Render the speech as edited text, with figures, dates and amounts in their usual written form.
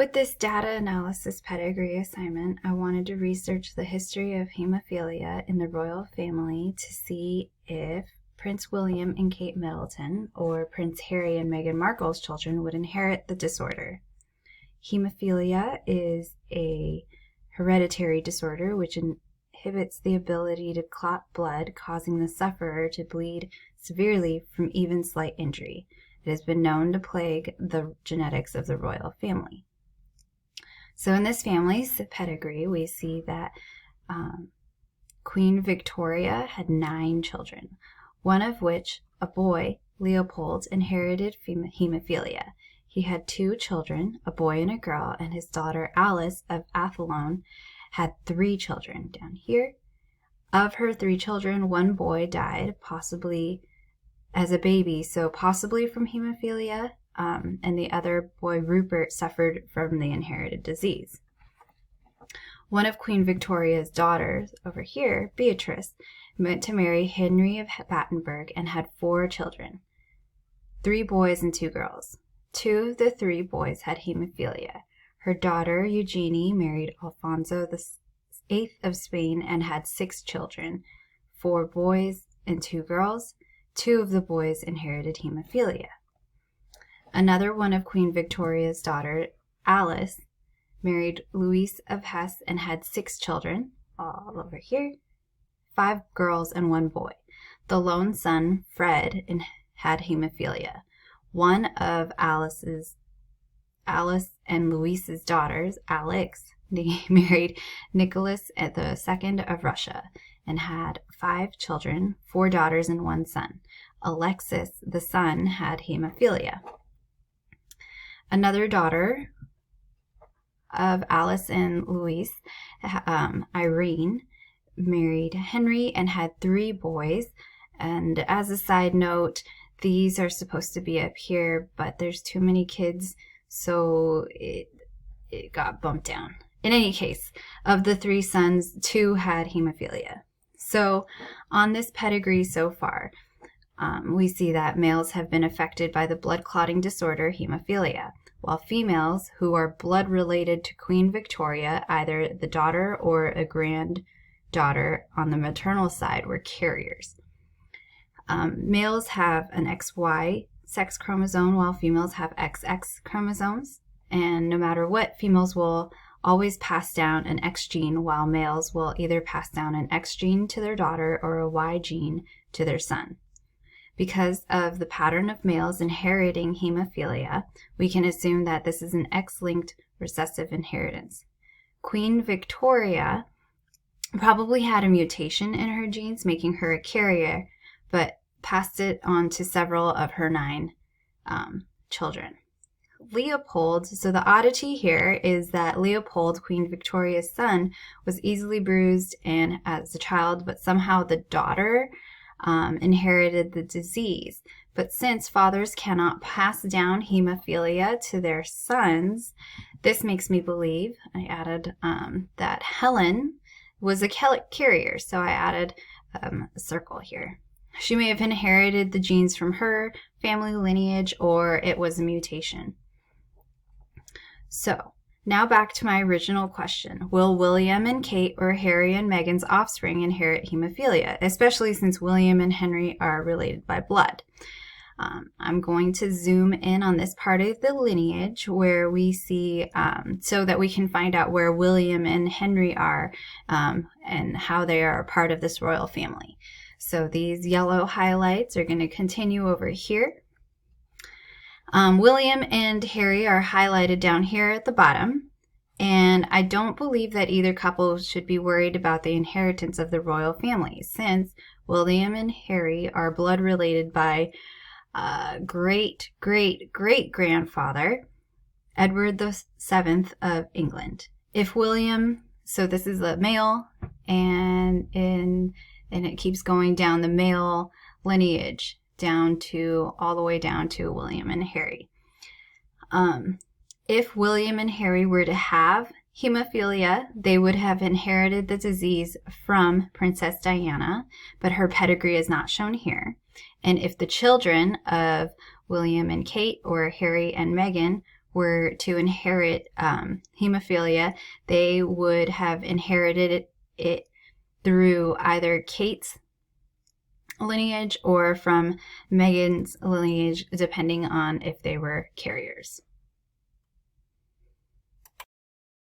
With this data analysis pedigree assignment, I wanted to research the history of hemophilia in the royal family to see if Prince William and Kate Middleton, or Prince Harry and Meghan Markle's children, would inherit the disorder. Hemophilia is a hereditary disorder which inhibits the ability to clot blood, causing the sufferer to bleed severely from even slight injury. It has been known to plague the genetics of the royal family. So in this family's pedigree, we see that Queen Victoria had 9 children, one of which, a boy, Leopold, inherited hemophilia. He had 2 children, a boy and a girl, and his daughter Alice of Athlone had 3 children down here. Of her 3 children, 1 boy died, possibly as a baby, so possibly from hemophilia, and the other boy, Rupert, suffered from the inherited disease. One of Queen Victoria's daughters, over here, Beatrice, went to marry Henry of Battenberg and had 4 children, 3 boys and 2 girls. 2 of the 3 boys had hemophilia. Her daughter, Eugenie, married Alfonso VIII of Spain and had 6 children, 4 boys and 2 girls. 2 of the boys inherited hemophilia. Another one of Queen Victoria's daughters, Alice, married Louis of Hesse and had 6 children, all over here, 5 girls and 1 boy. The lone son, Fred, had hemophilia. One of Alice and Louis's daughters, Alex, married Nicholas II of Russia and had 5 children, 4 daughters and 1 son. Alexis, the son, had hemophilia. Another daughter of Alice and Louis, Irene, married Henry and had 3 boys. And as a side note, these are supposed to be up here, but there's too many kids, so it got bumped down. In any case, of the 3 sons, 2 had hemophilia. So on this pedigree so far, we see that males have been affected by the blood clotting disorder hemophilia, while females who are blood related to Queen Victoria, either the daughter or a granddaughter on the maternal side, were carriers. Males have an XY sex chromosome while females have XX chromosomes, and no matter what, females will always pass down an X gene, while males will either pass down an X gene to their daughter or a Y gene to their son. Because of the pattern of males inheriting hemophilia, we can assume that this is an X-linked recessive inheritance. Queen Victoria probably had a mutation in her genes, making her a carrier, but passed it on to several of her 9 children. Leopold, so the oddity here is that Leopold, Queen Victoria's son, was easily bruised and as a child, but somehow the daughter inherited the disease. But since fathers cannot pass down hemophilia to their sons, this makes me believe, I added that Helen was a carrier, so I added a circle here. She may have inherited the genes from her family lineage, or it was a mutation. So, now back to my original question. Will William and Kate or Harry and Meghan's offspring inherit hemophilia, especially since William and Henry are related by blood? I'm going to zoom in on this part of the lineage where we see, so that we can find out where William and Henry are and how they are a part of this royal family. So these yellow highlights are going to continue over here. William and Harry are highlighted down here at the bottom, and I don't believe that either couple should be worried about the inheritance of the royal family, since William and Harry are blood related by great-great-great-grandfather, Edward VII of England. If William, so this is a male, and it keeps going down the male lineage, down to all the way down to William and Harry. If William and Harry were to have hemophilia, they would have inherited the disease from Princess Diana, but her pedigree is not shown here. And if the children of William and Kate or Harry and Meghan were to inherit hemophilia, they would have inherited it through either Kate's lineage or from Megan's lineage, depending on if they were carriers.